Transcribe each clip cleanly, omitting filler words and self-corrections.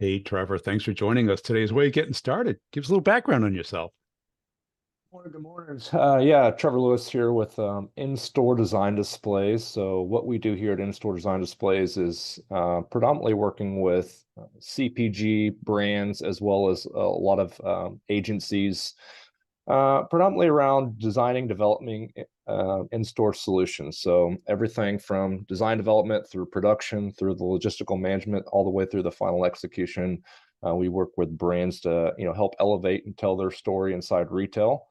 Hey, Trevor, thanks for joining us. Today's way of getting started. Give us a little background on yourself. Morning, good morning. Yeah, Trevor Lewis here with In-Store Design Displays. So what we do here at In-Store Design Displays is predominantly working with CPG brands as well as a lot of agencies, predominantly around designing, developing in-store solutions. So everything from design development through production, through the logistical management, all the way through the final execution. We work with brands to, help elevate and tell their story inside retail.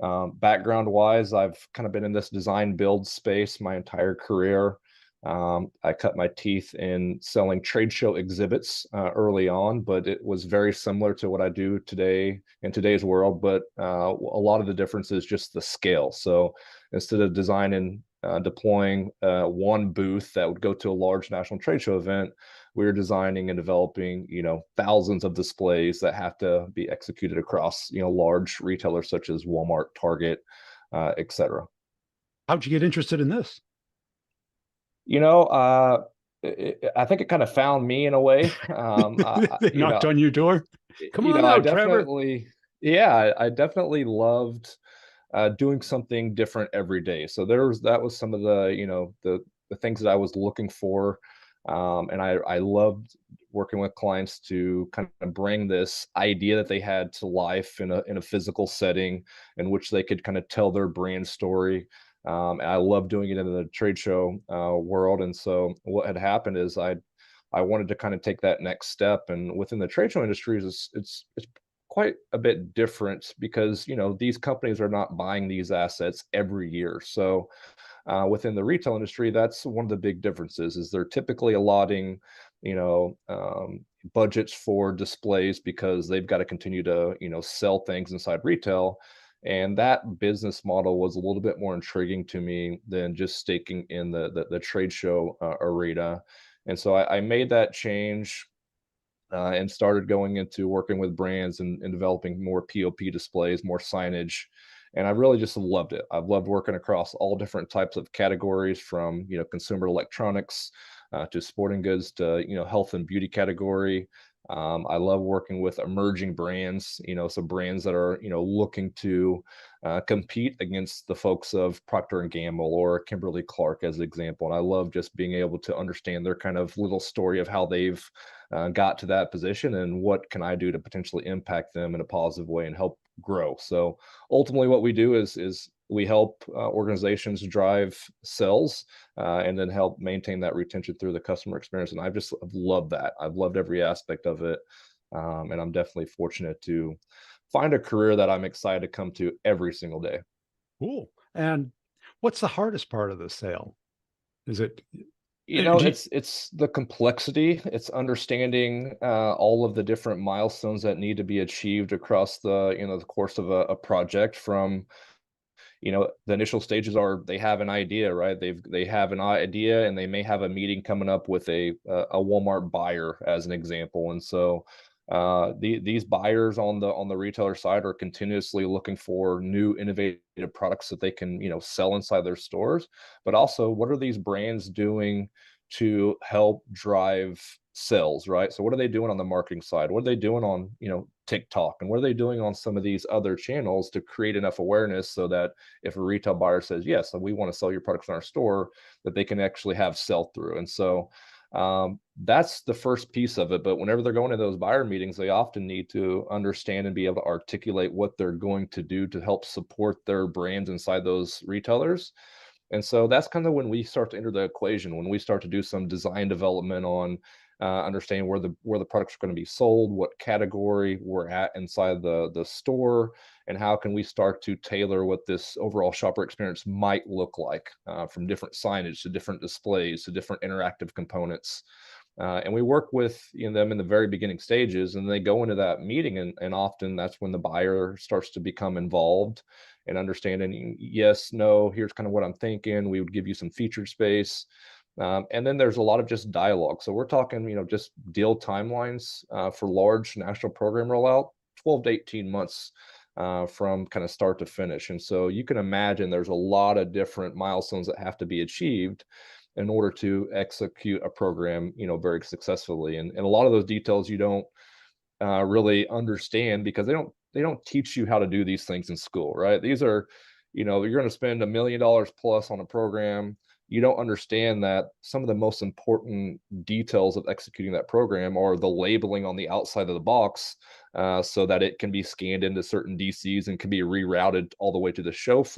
Background wise, I've kind of been in this design build space my entire career. I cut my teeth in selling trade show exhibits early on, but it was very similar to what I do today in today's world. But a lot of the difference is just the scale. So instead of designing, deploying one booth that would go to a large national trade show event, we're designing and developing, thousands of displays that have to be executed across, large retailers such as Walmart, Target, et cetera. How'd you get interested in this? You know, I think it kind of found me in a way. They knocked on your door. Come on I out, Trevor. definitely, yeah, I definitely loved doing something different every day. So that was some of the, the things that I was looking for. And I loved working with clients to kind of bring this idea that they had to life in a physical setting in which they could kind of tell their brand story. And I love doing it in the trade show world. And so what had happened is I wanted to kind of take that next step. And within the trade show industries, it's quite a bit different because these companies are not buying these assets every year. So within the retail industry, that's one of the big differences is they're typically allotting, you know, um, budgets for displays because they've got to continue to, sell things inside retail. And that business model was a little bit more intriguing to me than just staking in the trade show arena. And so I made that change and started going into working with brands and developing more POP displays, more signage. And I really just loved it. I've loved working across all different types of categories from, consumer electronics to sporting goods to, health and beauty category. I love working with emerging brands, so brands that are, looking to compete against the folks of Procter and Gamble or Kimberly Clark as an example. And I love just being able to understand their kind of little story of how they've got to that position and what can I do to potentially impact them in a positive way and help grow. So ultimately, what we do is we help organizations drive sales and then help maintain that retention through the customer experience. And I've loved that. I've loved every aspect of it, and I'm definitely fortunate to find a career that I'm excited to come to every single day. Cool. And what's the hardest part of the sale? Is it, do you, It's the complexity. It's understanding all of the different milestones that need to be achieved across the course of a project. From the initial stages are they have an idea, right? They have an idea, and they may have a meeting coming up with a Walmart buyer as an example. And so these buyers on the retailer side are continuously looking for new innovative products that they can sell inside their stores. But also, what are these brands doing to help drive sales, right? So what are they doing on the marketing side? What are they doing on TikTok, and what are they doing on some of these other channels to create enough awareness so that if a retail buyer says yes, we want to sell your products in our store, that they can actually have sell through. And so that's the first piece of it. But whenever they're going to those buyer meetings, they often need to understand and be able to articulate what they're going to do to help support their brands inside those retailers. And so that's kind of when we start to enter the equation, when we start to do some design development on understanding where the products are going to be sold, what category we're at inside the store, and how can we start to tailor what this overall shopper experience might look like from different signage to different displays to different interactive components. And we work with them in the very beginning stages, and they go into that meeting, and often that's when the buyer starts to become involved and understanding, yes, no, here's kind of what I'm thinking. We would give you some featured space. And then there's a lot of just dialogue. So we're talking, just deal timelines for large national program rollout, 12 to 18 months from kind of start to finish. And so you can imagine there's a lot of different milestones that have to be achieved. in order to execute a program, very successfully. And a lot of those details you don't really understand because they don't teach you how to do these things in school, right? These are, you're going to spend $1 million plus on a program. You don't understand that some of the most important details of executing that program are the labeling on the outside of the box, so that it can be scanned into certain DCs and can be rerouted all the way to the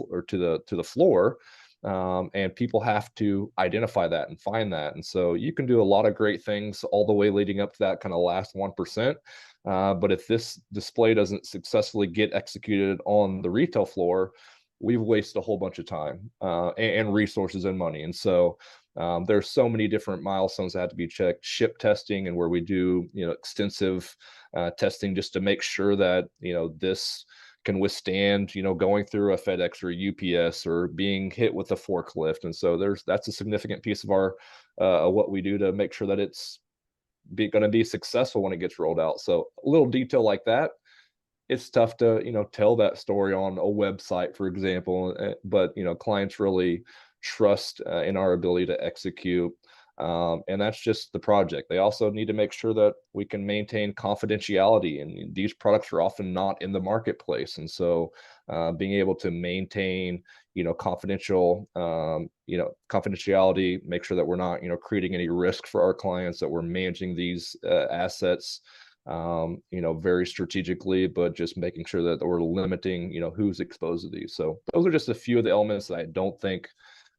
or to the floor. And people have to identify that and find that. And so you can do a lot of great things all the way leading up to that kind of last 1%. But if this display doesn't successfully get executed on the retail floor, we've wasted a whole bunch of time, and resources and money. And so there's so many different milestones that have to be checked. Ship testing, and where we do extensive testing just to make sure that this can withstand going through a FedEx or a UPS or being hit with a forklift. And so that's a significant piece of our what we do to make sure that it's going to be successful when it gets rolled out. So a little detail like that, it's tough to tell that story on a website, for example. But clients really trust in our ability to execute, and that's just the project. They also need to make sure that we can maintain confidentiality, and these products are often not in the marketplace. And so being able to maintain confidentiality, make sure that we're not creating any risk for our clients, that we're managing these assets very strategically, but just making sure that we're limiting who's exposed to these. So those are just a few of the elements that I don't think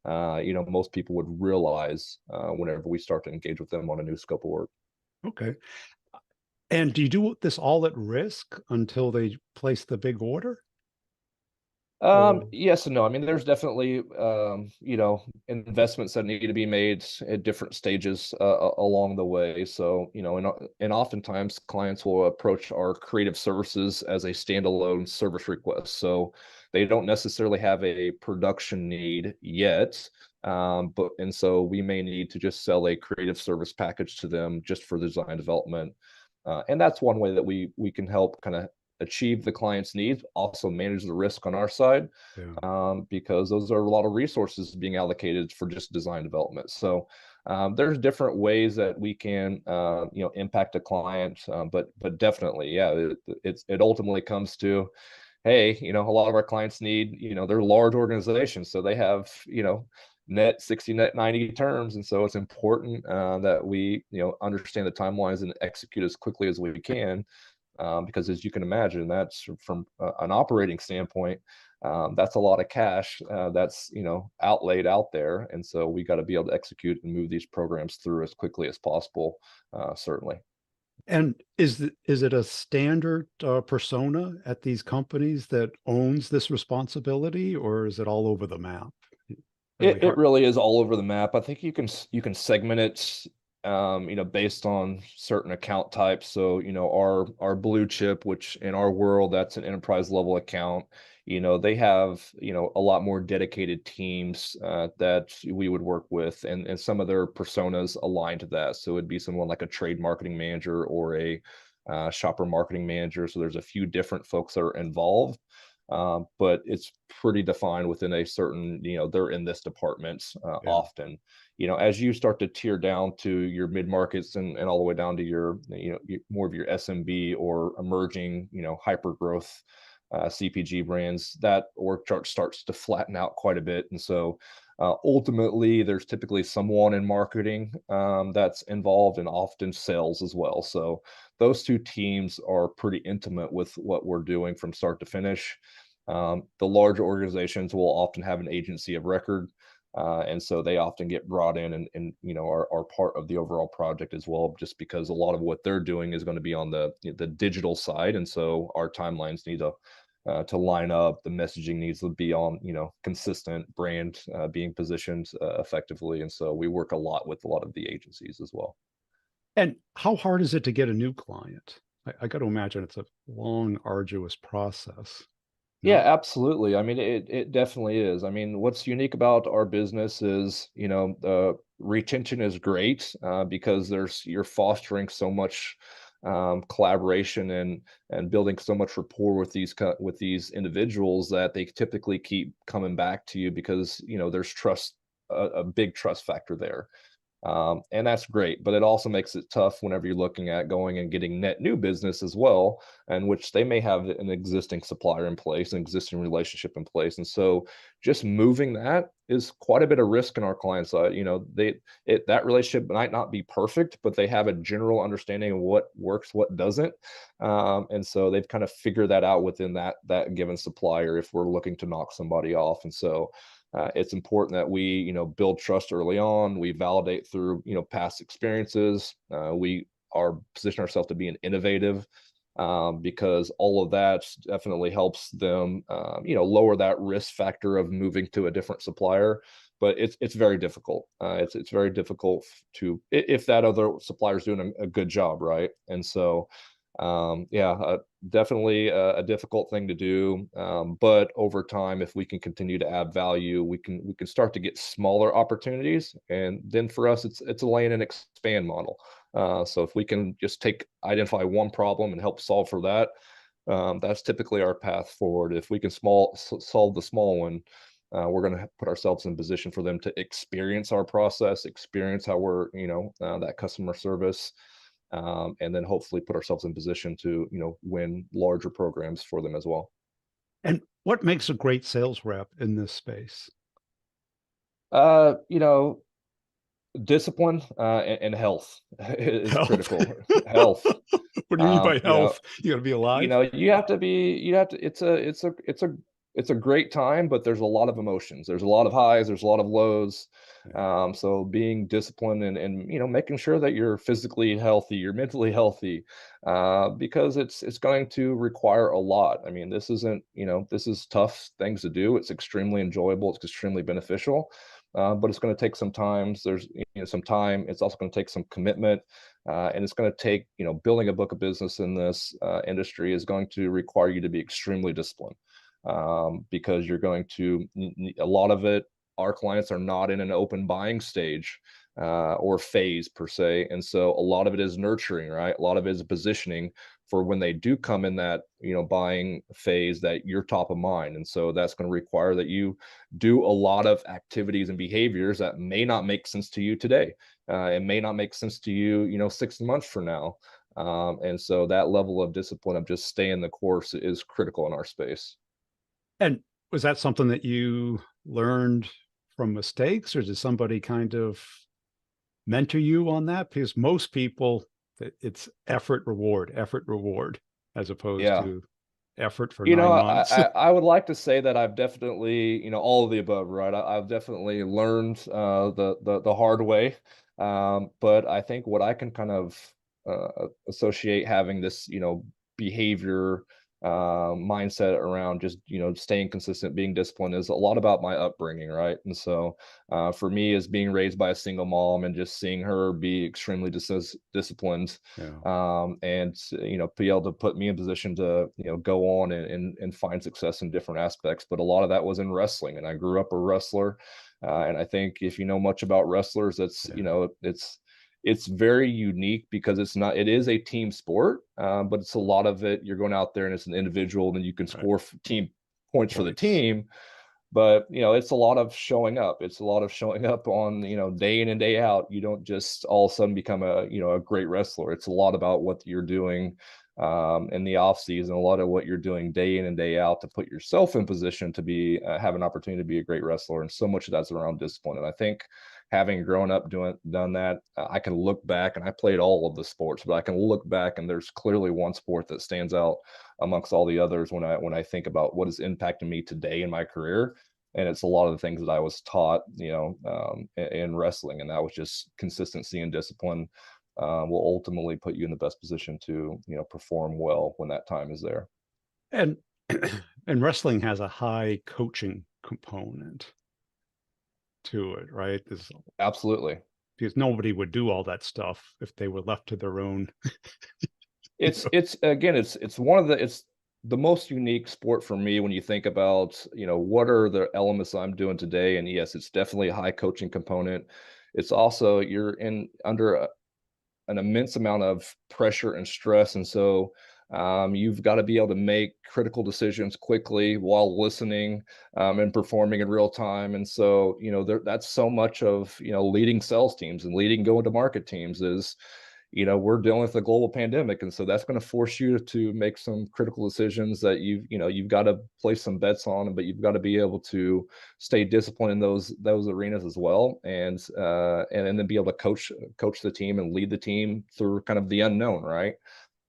most people would realize whenever we start to engage with them on a new scope of work. Okay. And do you do this all at risk until they place the big order? Or Yes and no. I mean, there's definitely, investments that need to be made at different stages along the way. So, and oftentimes clients will approach our creative services as a standalone service request. So they don't necessarily have a production need yet. And so we may need to just sell a creative service package to them just for design development. And that's one way that we can help kind of achieve the client's needs, also manage the risk on our side, yeah. because those are a lot of resources being allocated for just design development. So there's different ways that we can impact a client, but definitely, yeah, it ultimately comes to, hey, a lot of our clients need, they're large organizations, so they have net 60, net 90 terms. And so it's important that we understand the timelines and execute as quickly as we can, because as you can imagine, that's from an operating standpoint, that's a lot of cash that's outlaid out there. And so we got to be able to execute and move these programs through as quickly as possible, certainly. And is it a standard persona at these companies that owns this responsibility, or is it all over the map? Really It hard. really is all over the map. I think you can segment it, based on certain account types. So, our blue chip, which in our world, that's an enterprise level account. They have, a lot more dedicated teams that we would work with, and some of their personas align to that. So it'd be someone like a trade marketing manager or a shopper marketing manager. So there's a few different folks that are involved, but it's pretty defined within a certain, they're in this department Yeah. often. As you start to tier down to your mid markets, and all the way down to your, more of your SMB or emerging, hyper growth CPG brands, that org chart starts to flatten out quite a bit. And so ultimately, there's typically someone in marketing that's involved, and often sales as well. So those two teams are pretty intimate with what we're doing from start to finish. The larger organizations will often have an agency of record, and so they often get brought in, and are part of the overall project as well, just because a lot of what they're doing is going to be on the digital side. And so our timelines need to line up. The messaging needs to be on, consistent brand being positioned effectively. And so we work a lot with a lot of the agencies as well. And how hard is it to get a new client? I got to imagine it's a long, arduous process. Yeah, No? absolutely. I mean, it definitely is. I mean, what's unique about our business is, the retention is great, because you're fostering so much collaboration, and building so much rapport with these individuals, that they typically keep coming back to you because there's trust a big trust factor there. And that's great, but it also makes it tough whenever you're looking at going and getting net new business as well, and which they may have an existing supplier in place, an existing relationship in place. And so just moving that is quite a bit of risk in our client side. You know, that relationship might not be perfect, but they have a general understanding of what works, what doesn't. And so they've kind of figured that out within that given supplier if we're looking to knock somebody off. And so it's important that we, build trust early on. We validate through, past experiences. We are position ourselves to be an innovative, because all of that definitely helps them, lower that risk factor of moving to a different supplier. But it's very difficult. It's very difficult if that other supplier is doing a good job, right? And so yeah, definitely a difficult thing to do. But over time, if we can continue to add value, we can start to get smaller opportunities, and then for us, it's a land and expand model. So if we can just identify one problem and help solve for that, that's typically our path forward. If we can solve the small one, we're going to put ourselves in position for them to experience our process, experience how we're, that customer service, and then hopefully put ourselves in position to, win larger programs for them as well. And what makes a great sales rep in this space? Uh, you know, Discipline, and health is Health. critical. Health. What do you mean by You know, health? You gotta be alive? you have to it's a great time, but there's a lot of emotions. There's a lot of highs, there's a lot of lows. Yeah, So being disciplined and making sure that you're physically healthy, you're mentally healthy, because it's going to require a lot. I mean, this is tough things to do. It's extremely enjoyable, it's extremely beneficial. But it's going to take some time. There's some time. It's also going to take some commitment, and it's going to take building a book of business in this industry is going to require you to be extremely disciplined, because you're going to a lot of it. Our clients are not in an open buying stage, or phase per se, and so a lot of it is nurturing, right? A lot of it is positioning for when they do come in that buying phase, that you're top of mind. And so that's going to require that you do a lot of activities and behaviors that may not make sense to you today. It may not make sense to you, 6 months from now. And so that level of discipline of just staying the course is critical in our space. and was that something that you learned from mistakes, or did somebody kind of mentor you on that? Because most people, it's effort, reward, as opposed Yeah. to effort for 9 months. I would like to say that I've definitely, all of the above, right? I've definitely learned the hard way, but I think what I can kind of associate having this, behavior mindset around just staying consistent, being disciplined is a lot about my upbringing, right? And so for me, as being raised by a single mom and just seeing her be extremely disciplined, Yeah, and be able to put me in position to go on and find success in different aspects. But a lot of that was in wrestling, and I grew up a wrestler. And I think if you know much about wrestlers, that's yeah, it's very unique because it is a team sport, but it's a lot of it you're going out there and it's an individual, and you can right. score team points for the Points. team. But it's a lot of showing up. It's a lot of showing up on day in and day out. You don't just all of a sudden become a great wrestler. It's a lot about what you're doing in the off season, a lot of what you're doing day in and day out to put yourself in position to be have an opportunity to be a great wrestler. And so much of that's around discipline. And I think having grown up done that, I can look back, and I played all of the sports, but I can look back and there's clearly one sport that stands out amongst all the others when I think about what has impacted me today in my career. And it's a lot of the things that I was taught, in wrestling, and that was just consistency and discipline, will ultimately put you in the best position to perform well when that time is there. And and wrestling has a high coaching component to it, right? There's Absolutely. because nobody would do all that stuff if they were left to their own. It's again, it's one of it's the most unique sport for me when you think about, what are the elements I'm doing today. And yes, it's definitely a high coaching component. It's also you're in under an immense amount of pressure and stress. And so You've got to be able to make critical decisions quickly while listening, and performing in real time. And so, that's so much of, leading sales teams and leading go to market teams is, we're dealing with a global pandemic. And so that's going to force you to make some critical decisions that you've got to place some bets on, but you've got to be able to stay disciplined in those arenas as well. And then be able to coach the team and lead the team through kind of the unknown, right?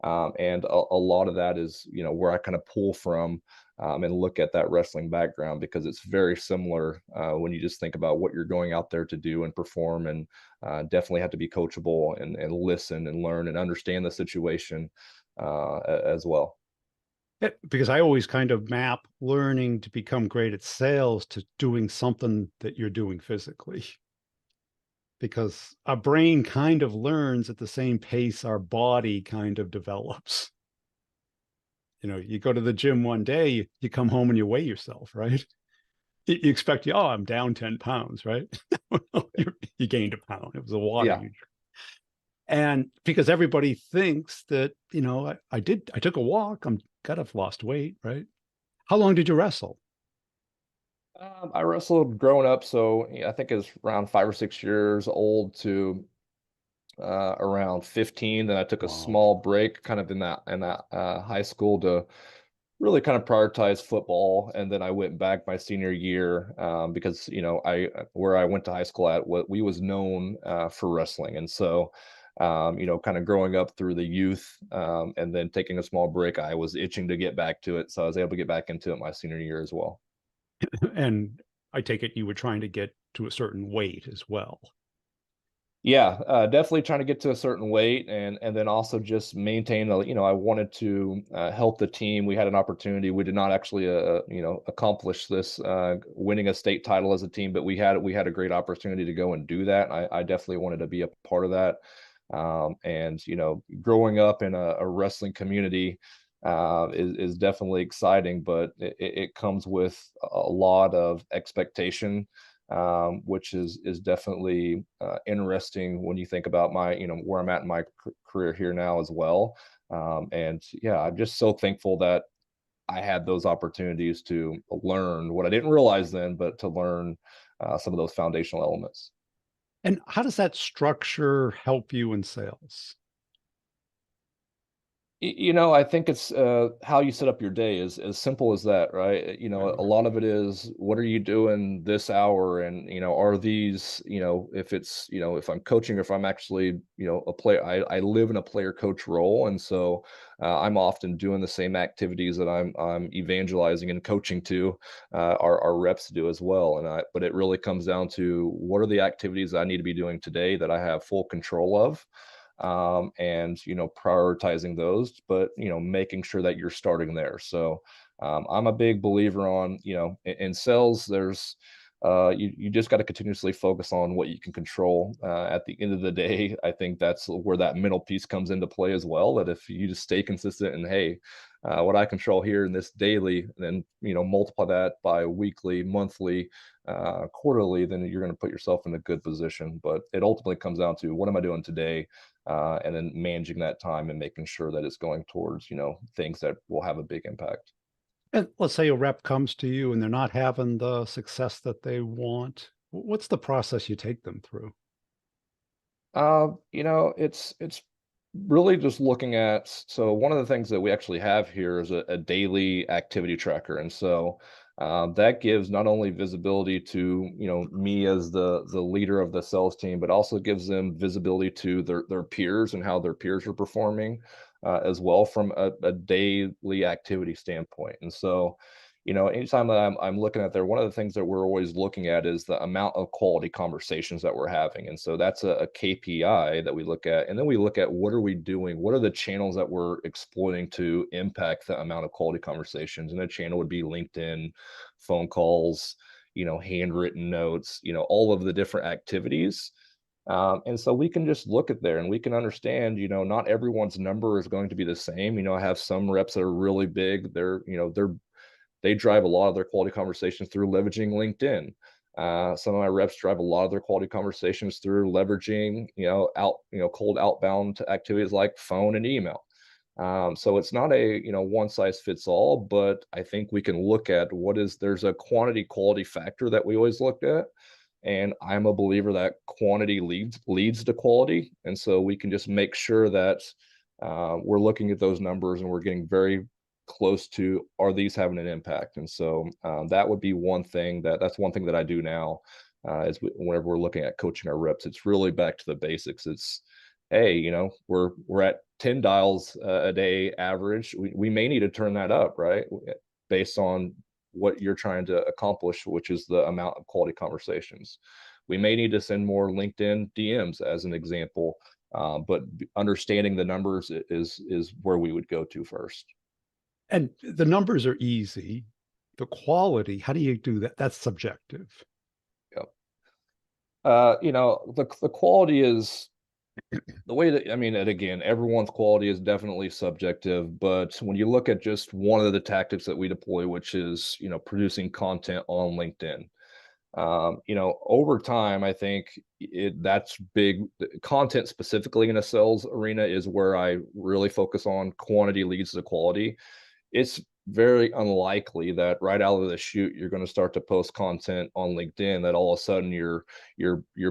And a lot of that is, where I kind of pull from, and look at that wrestling background, because it's very similar, when you just think about what you're going out there to do and perform, and definitely have to be coachable and listen and learn and understand the situation, as well. Yeah, because I always kind of map learning to become great at sales to doing something that you're doing physically. Because our brain kind of learns at the same pace our body kind of develops. You go to the gym one day, you come home and you weigh yourself, right? You expect, oh, I'm down 10 pounds, right? You gained a pound. It was the water Yeah. you. And because everybody thinks that, I took a walk, I'm gotta have lost weight, right? How long did you wrestle? I wrestled growing up, so yeah, I think it was around 5 or 6 years old to around 15. Then I took a Wow. small break, kind of in that high school, to really kind of prioritize football. And then I went back my senior year, because I where I went to high school at, what we was known, for wrestling. And so, kind of growing up through the youth, and then taking a small break, I was itching to get back to it, so I was able to get back into it my senior year as well. And I take it you were trying to get to a certain weight as well. Yeah, definitely trying to get to a certain weight, and then also just maintain I wanted to, help the team. We had an opportunity. We did not actually, accomplish this, winning a state title as a team, but we had a great opportunity to go and do that. I definitely wanted to be a part of that. And growing up in a wrestling community, is definitely exciting, but it comes with a lot of expectation, which is definitely, interesting when you think about my, where I'm at in my career here now as well. And yeah, I'm just so thankful that I had those opportunities to learn what I didn't realize then, but to learn, some of those foundational elements. And how does that structure help you in sales? I think it's, how you set up your day, is as simple as that, right? A lot of it is, what are you doing this hour? And, are these, if I'm coaching, or if I'm actually, a player, I live in a player coach role. And so, I'm often doing the same activities that I'm evangelizing and coaching to, our reps to do as well. But it really comes down to, what are the activities I need to be doing today that I have full control of, and prioritizing those, but making sure that you're starting there. So, I'm a big believer on, in sales, there's, you just got to continuously focus on what you can control. At the end of the day, I think that's where that middle piece comes into play as well, that if you just stay consistent and, hey, what I control here in this daily, then multiply that by weekly, monthly, quarterly, then you're going to put yourself in a good position. But it ultimately comes down to, what am I doing today, and then managing that time and making sure that it's going towards, things that will have a big impact. And let's say a rep comes to you and they're not having the success that they want. What's the process you take them through? It's really just looking at, so one of the things that we actually have here is a daily activity tracker. And so, that gives not only visibility to, me as the leader of the sales team, but also gives them visibility to their peers and how their peers are performing, as well, from a daily activity standpoint. And so, anytime that I'm looking at there, one of the things that we're always looking at is the amount of quality conversations that we're having. And so that's a KPI that we look at. And then we look at, what are we doing? What are the channels that we're exploiting to impact the amount of quality conversations? And a channel would be LinkedIn, phone calls, handwritten notes, all of the different activities. And so we can just look at there and we can understand, not everyone's number is going to be the same. I have some reps that are really big. They drive a lot of their quality conversations through leveraging LinkedIn. Some of my reps drive a lot of their quality conversations through leveraging, cold outbound activities like phone and email. So it's not a, one size fits all, but I think we can look at there's a quantity quality factor that we always looked at. And I'm a believer that quantity leads to quality. And so we can just make sure that we're looking at those numbers and we're getting very close to, are these having an impact? And so that would be that's one thing that I do now, whenever we're looking at coaching our reps, it's really back to the basics. It's, hey, we're at 10 dials a day average. We may need to turn that up, right? Based on what you're trying to accomplish, which is the amount of quality conversations. We may need to send more LinkedIn DMs as an example, but understanding the numbers is where we would go to first. And the numbers are easy. The quality, how do you do that? That's subjective. Yep. The quality is the way that, I mean, and again, everyone's quality is definitely subjective, but when you look at just one of the tactics that we deploy, which is, producing content on LinkedIn, over time, I think that's big. Content specifically in a sales arena is where I really focus on. Quantity leads to quality. It's very unlikely that right out of the chute you're going to start to post content on LinkedIn that all of a sudden your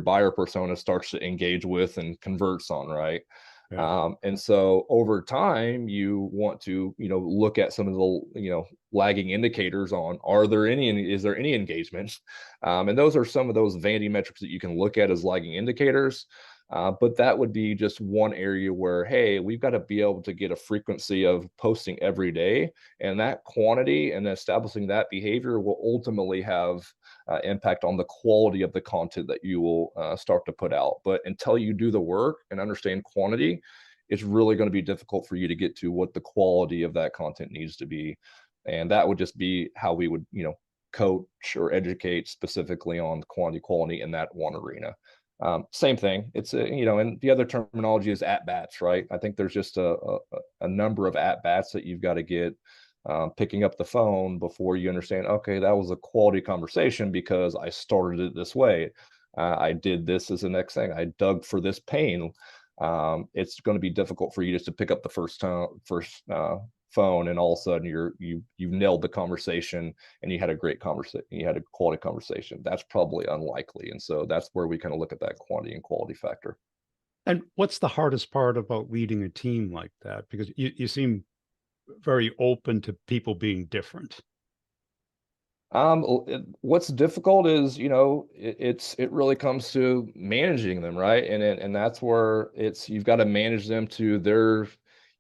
buyer persona starts to engage with and converts on, right? Yeah. And so over time, you want to, look at some of the, lagging indicators on, is there any engagement? And those are some of those vanity metrics that you can look at as lagging indicators. But that would be just one area where, hey, we've got to be able to get a frequency of posting every day. And that quantity and establishing that behavior will ultimately have impact on the quality of the content that you will start to put out. But until you do the work and understand quantity, it's really going to be difficult for you to get to what the quality of that content needs to be. And that would just be how we would, coach or educate specifically on quantity quality in that one arena. Same thing. It's and the other terminology is at bats, right? I think there's just a number of at bats that you've got to get, picking up the phone before you understand. Okay, that was a quality conversation because I started it this way. I did this as the next thing. I dug for this pain. It's going to be difficult for you just to pick up the first phone and all of a sudden you nailed the conversation and you had a great conversation, you had a quality conversation. That's probably unlikely. And so that's where we kind of look at that quantity and quality factor. And what's the hardest part about leading a team like that? Because you seem very open to people being different. What's difficult is, it really comes to managing them, right? And that's where you've got to manage them to their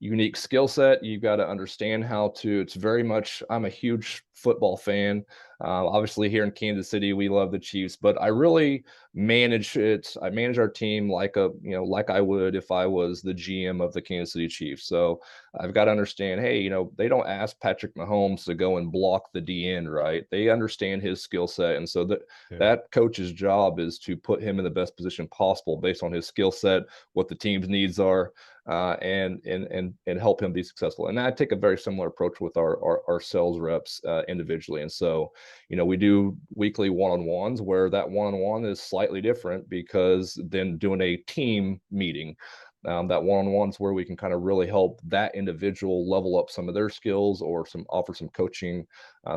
unique skill set. You've got to understand how to. It's very much. I'm a huge football fan. Obviously, here in Kansas City, we love the Chiefs, but I really manage it. I manage our team like I would if I was the GM of the Kansas City Chiefs. So I've got to understand, hey, they don't ask Patrick Mahomes to go and block the DN, right? They understand his skill set. And so Yeah. that coach's job is to put him in the best position possible based on his skill set, what the team's needs are, and help him be successful. And I take a very similar approach with our sales reps individually. And so, we do weekly one-on-ones where that one-on-one is slightly different because then doing a team meeting. That one-on-ones where we can kind of really help that individual level up some of their skills or offer some coaching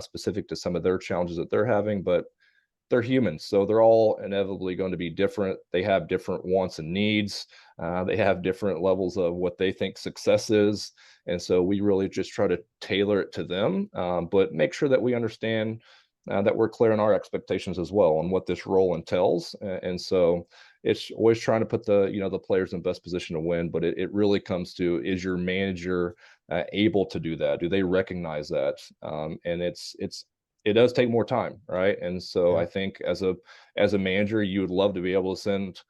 specific to some of their challenges that they're having. But they're humans, so they're all inevitably going to be different. They have different wants and needs. They have different levels of what they think success is, and so we really just try to tailor it to them, but make sure that we understand that we're clear on our expectations as well on what this role entails. And so it's always trying to put the players in the best position to win. But it really comes to, is your manager able to do that? Do they recognize that? And it does take more time, right? And so Yeah. I think as a manager, you would love to be able to send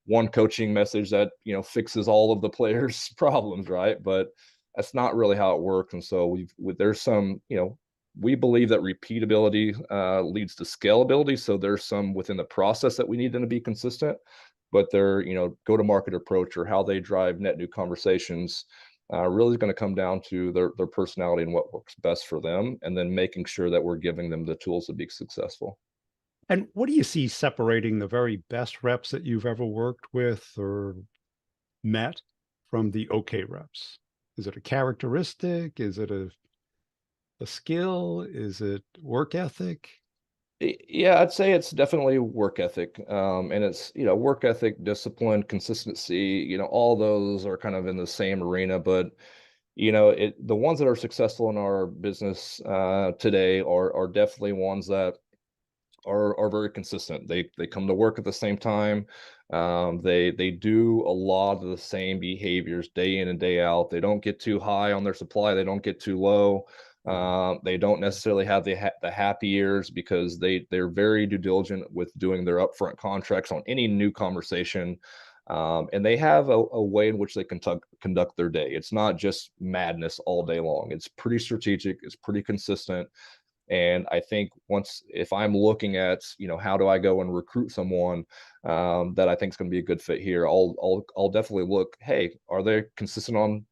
one coaching message that fixes all of the players' problems, right? But that's not really how it works. And so there's some we believe that repeatability leads to scalability. So there's some within the process that we need them to be consistent, but their go to market approach or how they drive net new conversations really is going to come down to their personality and what works best for them, and then making sure that we're giving them the tools to be successful. And what do you see separating the very best reps that you've ever worked with or met from the okay reps? Is it a characteristic? Is it a skill? Is it work ethic? Yeah, I'd say it's definitely work ethic. And it's, work ethic, discipline, consistency, all those are kind of in the same arena. But, the ones that are successful in our business today are definitely ones that are very consistent. They come to work at the same time. They do a lot of the same behaviors day in and day out. They don't get too high on their supply. They don't get too low. Mhm. They don't necessarily have the happy years because they're very due diligent with doing their upfront contracts on any new conversation. And they have a way in which they conduct their day. It's not just madness all day long. It's pretty strategic. It's pretty consistent, and I think once, if I'm looking at, how do I go and recruit someone that I think is going to be a good fit here, I'll definitely look. Hey, are they consistent on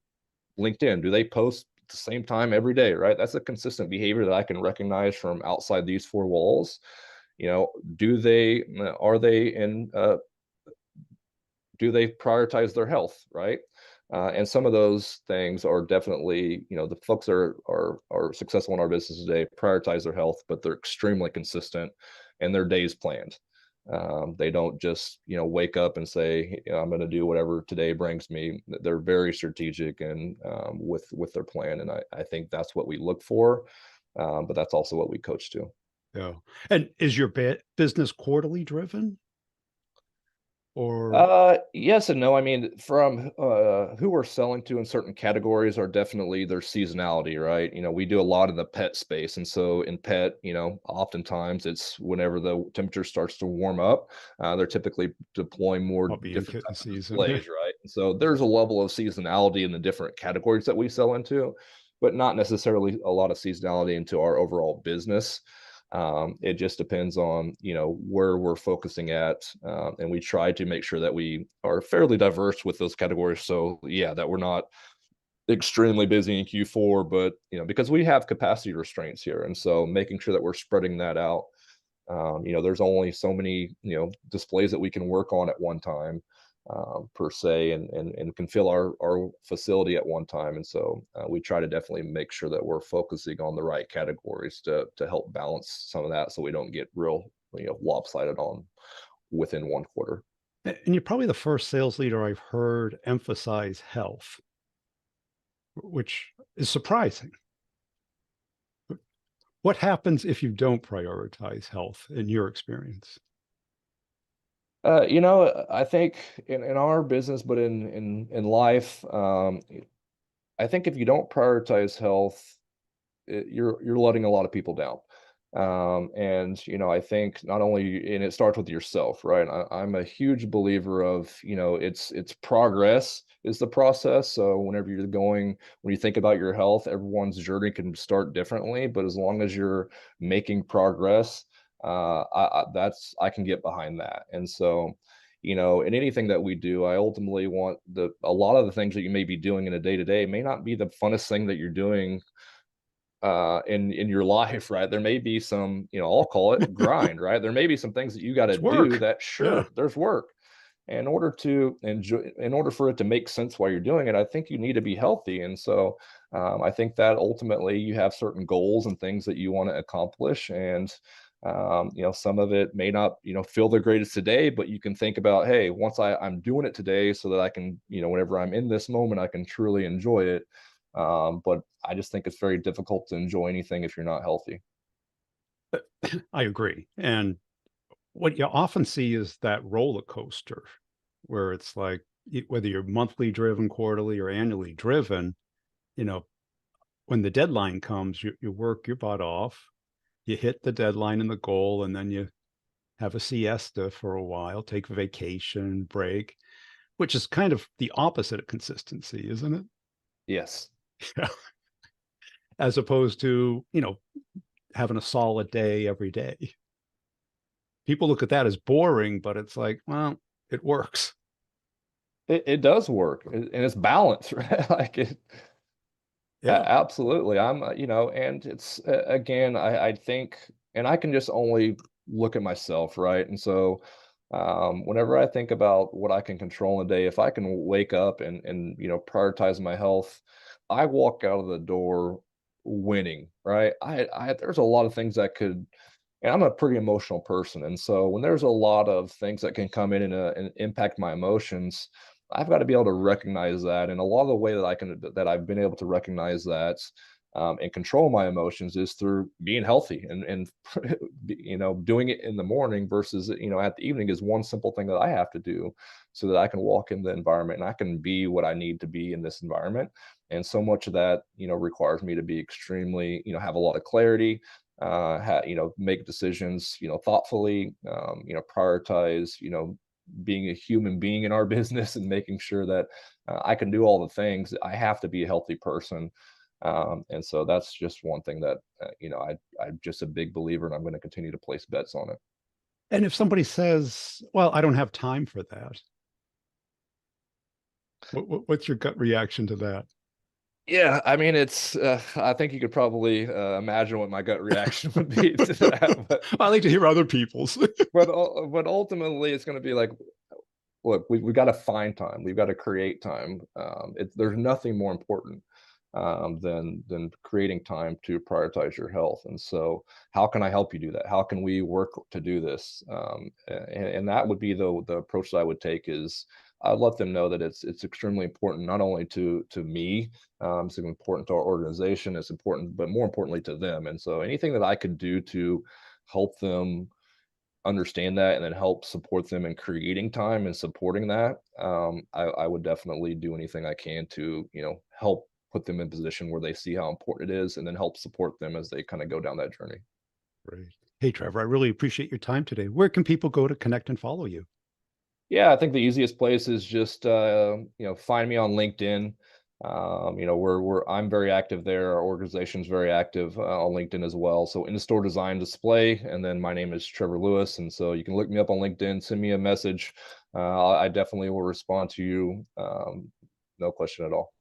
LinkedIn? Do they post at the same time every day? Right. That's a consistent behavior that I can recognize from outside these four walls. Do they are they in do they prioritize their health, right? And some of those things are definitely, the folks that are successful in our business today prioritize their health, but they're extremely consistent and their days planned. They don't just, wake up and say, I'm going to do whatever today brings me. They're very strategic and with their plan, and I think that's what we look for, but that's also what we coach to. Yeah. And is your business quarterly driven or Yes and no. I mean, from who we're selling to in certain categories are definitely their seasonality, right? We do a lot in the pet space, and so in pet, oftentimes it's whenever the temperature starts to warm up, they're typically deploying more puppy and different kitten types of season? displays, right? And so there's a level of seasonality in the different categories that we sell into, but not necessarily a lot of seasonality into our overall business. It just depends on, where we're focusing at, and we try to make sure that we are fairly diverse with those categories. So yeah, that we're not extremely busy in Q4, but because we have capacity restraints here, and so making sure that we're spreading that out. There's only so many displays that we can work on at one time, per se, and can fill our facility at one time. And so we try to definitely make sure that we're focusing on the right categories to help balance some of that, so we don't get real lopsided on within one quarter. And you're probably the first sales leader I've heard emphasize health, which is surprising. What happens if you don't prioritize health in your experience? I think in our business, but in life, I think if you don't prioritize health, you're letting a lot of people down. And I think not only, and it starts with yourself, right? I'm a huge believer of, it's progress is the process. So when you think about your health, everyone's journey can start differently, but as long as you're making progress, I can get behind that. And so, in anything that we do, I ultimately want a lot of the things that you may be doing in a day to day may not be the funnest thing that you're doing in your life, right? There may be some, I'll call it grind, right? There may be some things that you got to It's do work. that, Yeah. sure, there's work. In order for it to make sense while you're doing it, I think you need to be healthy. And so I think that ultimately you have certain goals and things that you want to accomplish. And some of it may not, feel the greatest today, but you can think about, hey, once I'm doing it today so that I can, whenever I'm in this moment, I can truly enjoy it. But I just think it's very difficult to enjoy anything if you're not healthy. I agree. And what you often see is that roller coaster where it's like whether you're monthly driven, quarterly, or annually driven, you know, when the deadline comes, you work your butt off, you hit the deadline and the goal, and then you have a siesta for a while, take a vacation, break, which is kind of the opposite of consistency, isn't it? Yes. Yeah. As opposed to, having a solid day every day. People look at that as boring, but it's like, well, it works. It does work, and it's balance, right? Like it, Yeah. absolutely. And it's again, I think, and I can just only look at myself, right? And so Whenever I think about what I can control in a day, if I can wake up and prioritize my health, I walk out of the door winning, right? I there's a lot of things that could, and I'm a pretty emotional person, and so when there's a lot of things that can come in and impact my emotions, I've got to be able to recognize that. And a lot of the way that I've been able to recognize that and control my emotions is through being healthy and doing it in the morning versus at the evening is one simple thing that I have to do so that I can walk in the environment and I can be what I need to be in this environment. And so much of that requires me to be extremely have a lot of clarity, make decisions thoughtfully, prioritize being a human being in our business and making sure that I can do all the things. I have to be a healthy person. And so that's just one thing that I'm just a big believer, and I'm going to continue to place bets on it. And if somebody says, "Well, I don't have time for that," what's your gut reaction to that? Yeah, I mean, it's. I think you could probably imagine what my gut reaction would be to that, I like to hear other people's. but ultimately, it's going to be like, look, we got to find time. We've got to create time. There's nothing more important than creating time to prioritize your health. And so, how can I help you do that? How can we work to do this? And that would be the approach that I would take. Is I'd let them know that it's extremely important, not only to me, it's important to our organization. It's important, but more importantly to them. And so, anything that I could do to help them understand that and then help support them in creating time and supporting that, I would definitely do anything I can to, help put them in a position where they see how important it is and then help support them as they kind of go down that journey. Great. Hey, Trevor, I really appreciate your time today. Where can people go to connect and follow you? Yeah, I think the easiest place is just find me on LinkedIn. I'm very active there. Our organization's very active on LinkedIn as well. So in-store design display, and then my name is Trevor Lewis, and so you can look me up on LinkedIn, send me a message. I definitely will respond to you. No question at all.